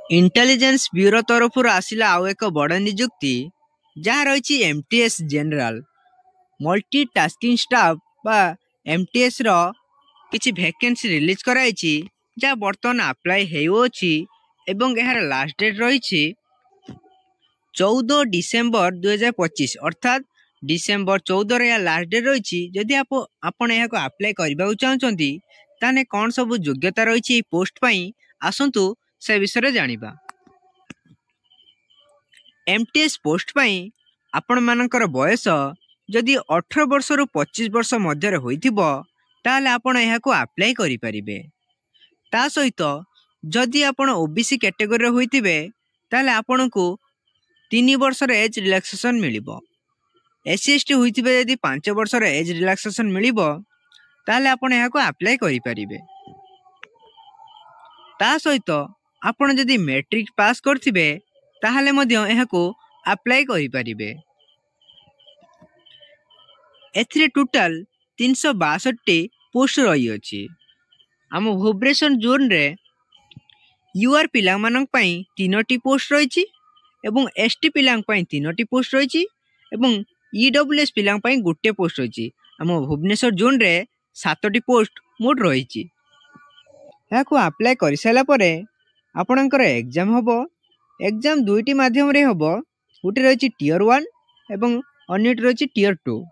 Intelligence bureau तरफ आसिला आउ एक बड़ निजुक्ति जहाँ रही MTS general multi tasking staff बा एमटीएस रो किछि वैकेंसी रिलीज कराई जहाँ बर्तमान अप्लाई होछि एवं यार लास्ट डेट रही 14 डिसेम्बर 2025 अर्थात डिसेम्बर 14 रे लास्ट डेट रही। जदि आपण यहाँ अप्लाई करने चाहते ताने कौन सब योग्यता रही पोस्ट पाई आसंतु से विषय जानिबा। एमटीएस पोस्ट पाई आपण मानकर बयस जदि 18 वर्ष रु 25 वर्ष मध्य होइथिबो ताले आपण एहाको अप्लाई करि परिबे। ता सहित जदि आपण ओबीसी कैटेगरी होइथिबे ताले आपणको 3 वर्ष रे एज रिलैक्सेशन मिलिबो। एससी एसटी होइथिबे जदि 5 वर्ष रे एज रिलैक्सेशन मिलिबो ताले आपण एहाको अप्लाई करि परिबे। ता सहित आपण जदि मैट्रिक पास करथिबे ताहले मध्य एहाको अप्लाई करि परिबे। एथिरे टोटल 362 पोस्ट रही अछि। आम भुवनेश्वर जोन रे यूआर पिला मानक पई 3टी पोस्ट रही एवं एसटी पिला पई 3टी पोस्ट रही एवं ईडब्ल्यूएस पिला पई गोटे पोस्ट रही। आम भुवनेश्वर जोन रे 7टी पोस्ट मोट रही। याको अप्लाई कर सारा परे आपणकर एग्जाम हबो। एग्जाम दुईटी माध्यम रे हबो। गोटे रही टियर 1 एवं अन्यटी रही टियर 2।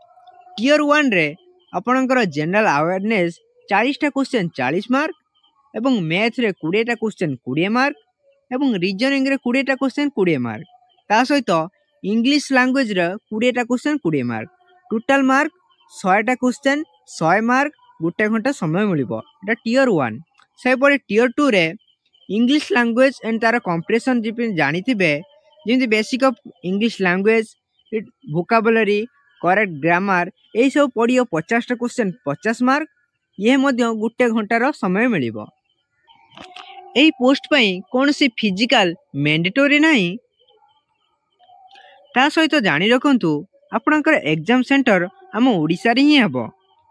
टियर 1 रे आपणकर जनरल अवेयरनेस 40टा क्वेश्चन 40 मार्क एवं मैथ रे 20टा क्वेश्चन 20 मार्क एवं रीजनिंग रे 20टा क्वेश्चन 20 मार्क ता सहित इंग्लिश लैंग्वेज रे 20टा क्वेश्चन 20 मार्क टोटल मार्क 100टा क्वेश्चन 100 मार्क गोटे घंटा समय मिलिबो। एटा टियर 1। से परे टियर 2 रे इंग्लिश लैंग्वेज एंड तार कंप्रेशन जानिथिबे जेमि basic of English language vocabulary correct grammar यही सब पढ़ियो 50टा क्वेश्चन 50 मार्क ये मध्य गोटे घंटार समय मिलिबो। एही पोस्ट पई कोनसी फिजिकल मैंडेटरी नाही। ता सहित जानि रखंतु आपणकर एग्जाम सेंटर आम ओडिसा रे ही हबो।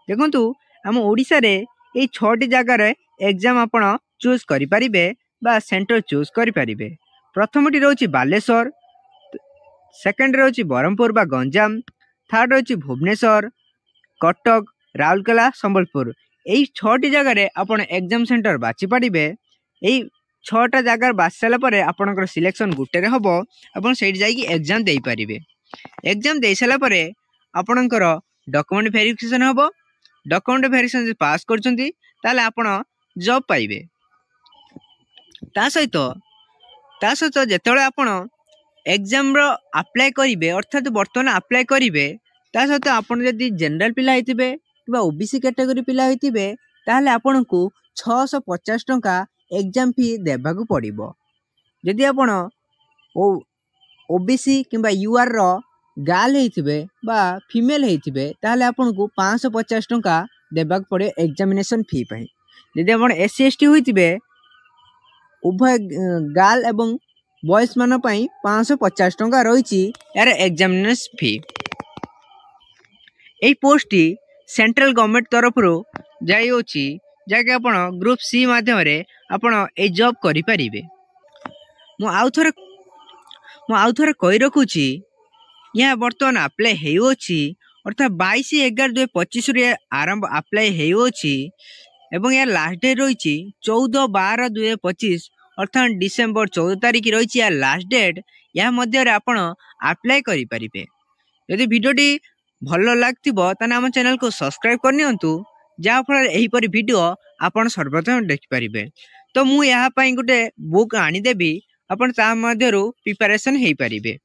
देखंतु आम ओडिसा रे एही 6टी जगह रे एग्जाम आपण चूज करि परिबे बा सेंटर चूज करि परिबे। प्रथमटी रहउची बालेश्वर, सेकंड रहउची बरहमपुर बा गंजाम, थर्ड रहउची भुवनेश्वर, कटक, राउरकेला, संबलपुर। एही 6टी जगह रे आपण एग्जाम सेंटर बाछि परिबे। एही 6टा जगह बाछि साला परे आपणकर सिलेक्शन गुटे रे हबो। आपण सेठी जाई कि एग्जाम देई परिबे। एग्जाम देई साला परे आपणकर डॉक्यूमेंट वेरिफिकेशन हबो। डॉक्यूमेंट वेरिफिकेशन पास करचंती ताले आपण जॉब पाइबे। ता सहित जेतेबेले आपण एग्जाम रो अप्लाई करिवे अर्थात वर्तमान अप्लाई करिवे ता सहित आपण जदि जनरल पिला होइतिबे किबा ओबीसी कैटेगरी पिला होइतिबे ताहले आपणको 650 टंका एग्जाम फी देबाकू पड़िबो। जदि आपण ओबीसी किबा यूआर रो गाल होइतिबे बा फीमेल होइतिबे ताहले आपणको 550 टंका देबाक पड़े एग्जामिनेशन फी पई। जदि आपण एससी एसटी होइतिबे उभय गाल एवं बॉयज मान पई 550 टंका रही यार एग्जामिनेशन फी। एही पोस्ट सेंट्रल गवर्नमेंट तरफ जाई होची जाके आपण ग्रुप सी माध्यम रे आपण ए जॉब करि परिबे। मु आउ थरे कहि रखुची यहाँ बर्तमान अप्लाई हेउची अर्थात 22/11/2025 रे आरंभ अप्लाई हेउची एवं यार लास्ट डेट रही 14/12/2025 अर्थात डिसेम्बर 14 तारिख रही यार लास्ट डेट। या मध्य रे आपण अप्लाई करि परिबे। यदि वीडियोटी भल लागतिबो ताने हम चैनल को सब्सक्राइब करनियंतु जा फल एही परि वीडियो आपण सर्वप्रथम देख परिबे। तो मु यहाँ पई गोटे बुक आनी देबी आपण ता मध्यरु प्रिपरेशन हेई परिबे।